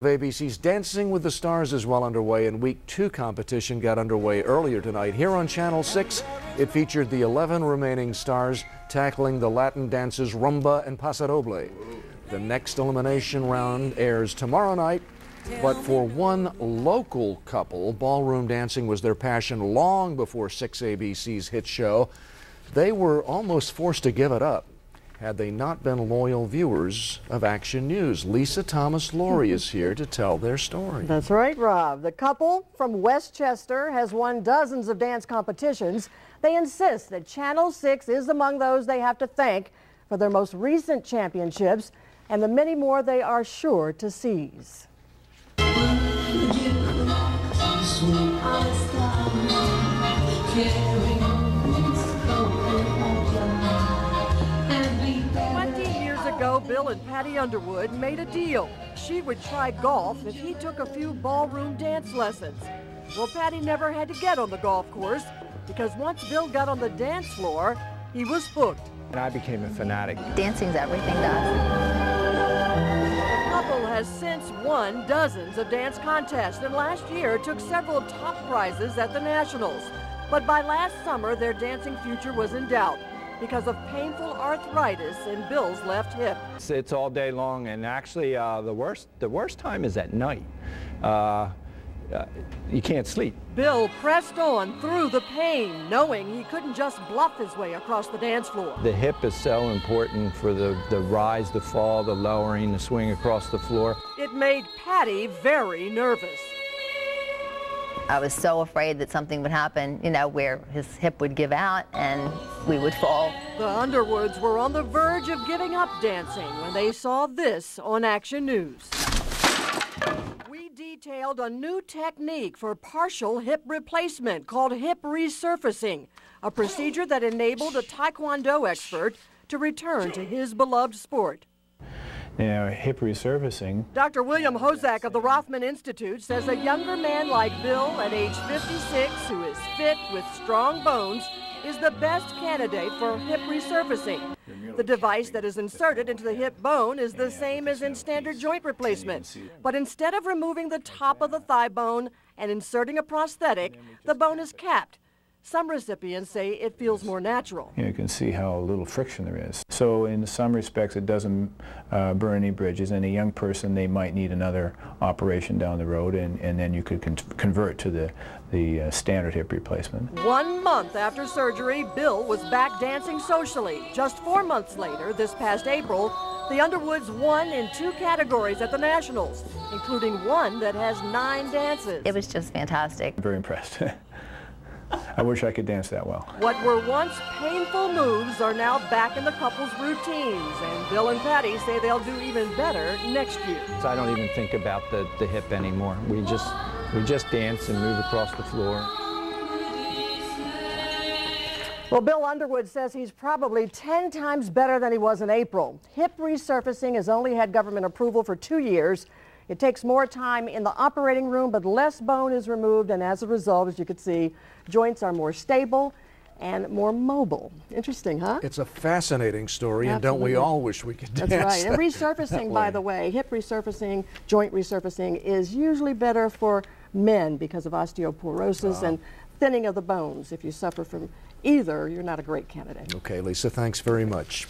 ABC's Dancing with the Stars is well underway, and Week 2 competition got underway earlier tonight. Here on Channel 6, it featured the 11 remaining stars tackling the Latin dances rumba and paso doble. The next elimination round airs tomorrow night, but for one local couple, ballroom dancing was their passion long before 6 ABC's hit show. They were almost forced to give it up had they not been loyal viewers of Action News. Lisa Thomas-Laurie is here to tell their story. That's right, Rob. The couple from Westchester has won dozens of dance competitions. They insist that Channel 6 is among those they have to thank for their most recent championships and the many more they are sure to seize. 20 years ago, Bill and Patti Underwood made a deal. She would try golf if he took a few ballroom dance lessons. Well, Patti never had to get on the golf course because once Bill got on the dance floor, he was hooked. And I became a fanatic. Dancing's everything to us. The couple has since won dozens of dance contests, and last year took several top prizes at the Nationals. But by last summer, their dancing future was in doubt because of painful arthritis in Bill's left hip. It's all day long, and actually the worst time is at night. You can't sleep. Bill pressed on through the pain, knowing he couldn't just bluff his way across the dance floor. The hip is so important for the rise, the fall, the lowering, the swing across the floor. It made Patti very nervous. I was so afraid that something would happen, you know, where his hip would give out and we would fall. The Underwoods were on the verge of giving up dancing when they saw this on Action News. We detailed a new technique for partial hip replacement called hip resurfacing, a procedure that enabled a Taekwondo expert to return to his beloved sport. You know, hip resurfacing. Dr. William Hozak of the Rothman Institute says a younger man like Bill at age 56 who is fit with strong bones is the best candidate for hip resurfacing. The device that is inserted into the hip bone is the same as in standard joint replacement, but instead of removing the top of the thigh bone and inserting a prosthetic, the bone is capped. Some recipients say it feels more natural. You can see how little friction there is. So in some respects it doesn't burn any bridges. And a young person, they might need another operation down the road, and then you could convert to the standard hip replacement. 1 month after surgery, Bill was back dancing socially. Just 4 months later, this past April, the Underwoods won in 2 categories at the Nationals, including one that has 9 dances. It was just fantastic. I'm very impressed. I wish I could dance that well. What were once painful moves are now back in the couple's routines, and Bill and Patti say they'll do even better next year. So I don't even think about the hip anymore. We just dance and move across the floor. Well, Bill Underwood says he's probably 10 times better than he was in April. Hip resurfacing has only had government approval for 2 years. It takes more time in the operating room, but less bone is removed, and as a result, as you can see, joints are more stable and more mobile. Interesting, huh? It's a fascinating story, Absolutely. and don't we all wish we could dance? That's right. And that resurfacing, way. by the way, hip resurfacing, joint resurfacing is usually better for men because of osteoporosis and thinning of the bones. If you suffer from either, you're not a great candidate. Okay, Lisa, thanks very much.